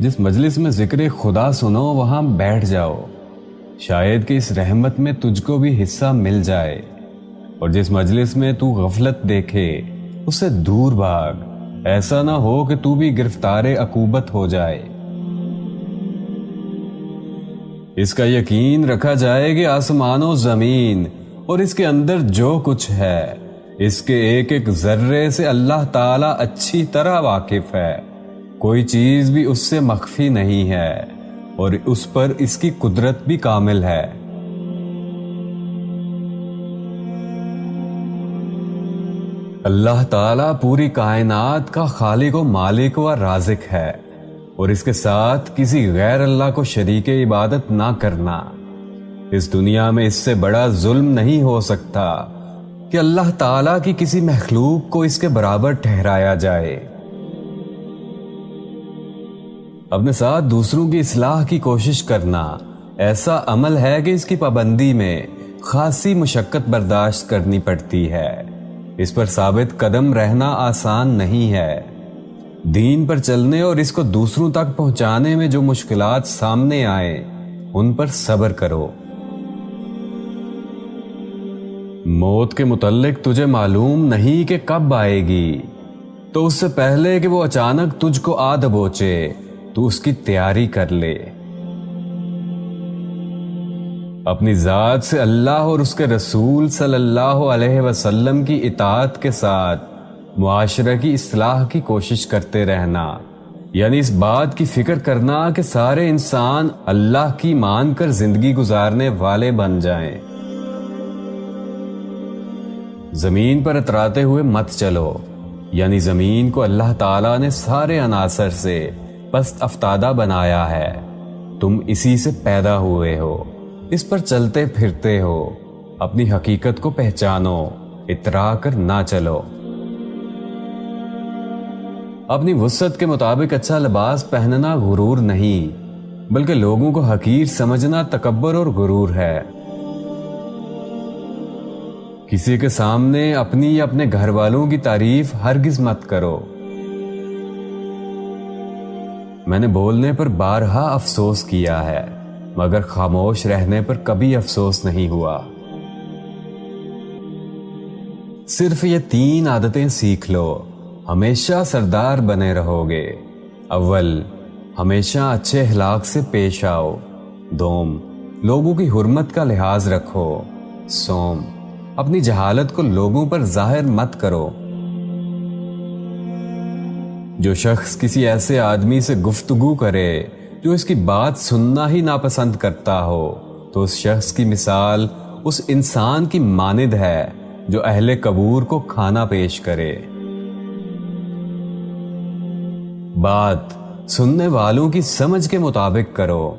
جس مجلس میں ذکر خدا سنو وہاں بیٹھ جاؤ، شاید کہ اس رحمت میں تجھ کو بھی حصہ مل جائے، اور جس مجلس میں تو غفلت دیکھے اس سے دور بھاگ، ایسا نہ ہو کہ تو بھی گرفتار عقوبت ہو جائے۔ اس کا یقین رکھا جائے کہ آسمان و زمین اور اس کے اندر جو کچھ ہے، اس کے ایک ایک ذرے سے اللہ تعالیٰ اچھی طرح واقف ہے، کوئی چیز بھی اس سے مخفی نہیں ہے، اور اس پر اس کی قدرت بھی کامل ہے۔ اللہ تعالیٰ پوری کائنات کا خالق و مالک و رازق ہے، اور اس کے ساتھ کسی غیر اللہ کو شریک عبادت نہ کرنا۔ اس دنیا میں اس سے بڑا ظلم نہیں ہو سکتا کہ اللہ تعالیٰ کی کسی مخلوق کو اس کے برابر ٹھہرایا جائے۔ اپنے ساتھ دوسروں کی اصلاح کی کوشش کرنا ایسا عمل ہے کہ اس کی پابندی میں خاصی مشقت برداشت کرنی پڑتی ہے، اس پر ثابت قدم رہنا آسان نہیں ہے۔ دین پر چلنے اور اس کو دوسروں تک پہنچانے میں جو مشکلات سامنے آئے ان پر صبر کرو۔ موت کے متعلق تجھے معلوم نہیں کہ کب آئے گی، تو اس سے پہلے کہ وہ اچانک تجھ کو آ دبوچے تو اس کی تیاری کر لے۔ اپنی ذات سے اللہ اور اس کے رسول صلی اللہ علیہ وسلم کی اطاعت کے ساتھ معاشرہ کی اصلاح کی کوشش کرتے رہنا، یعنی اس بات کی فکر کرنا کہ سارے انسان اللہ کی مان کر زندگی گزارنے والے بن جائیں۔ زمین پر اتراتے ہوئے مت چلو، یعنی زمین کو اللہ تعالیٰ نے سارے عناصر سے پست افتادہ بنایا ہے، تم اسی سے پیدا ہوئے ہو، اس پر چلتے پھرتے ہو، اپنی حقیقت کو پہچانو، اترا کر نہ چلو۔ اپنی وسعت کے مطابق اچھا لباس پہننا غرور نہیں، بلکہ لوگوں کو حقیر سمجھنا تکبر اور غرور ہے۔ کسی کے سامنے اپنی یا اپنے گھر والوں کی تعریف ہرگز مت کرو۔ میں نے بولنے پر بارہا افسوس کیا ہے، مگر خاموش رہنے پر کبھی افسوس نہیں ہوا۔ صرف یہ 3 عادتیں سیکھ لو، ہمیشہ سردار بنے رہو گے۔ اول، ہمیشہ اچھے اخلاق سے پیش آؤ۔ دوم، لوگوں کی حرمت کا لحاظ رکھو۔ سوم، اپنی جہالت کو لوگوں پر ظاہر مت کرو۔ جو شخص کسی ایسے آدمی سے گفتگو کرے جو اس کی بات سننا ہی ناپسند کرتا ہو، تو اس شخص کی مثال اس انسان کی مانند ہے جو اہل قبور کو کھانا پیش کرے۔ بات سننے والوں کی سمجھ کے مطابق کرو،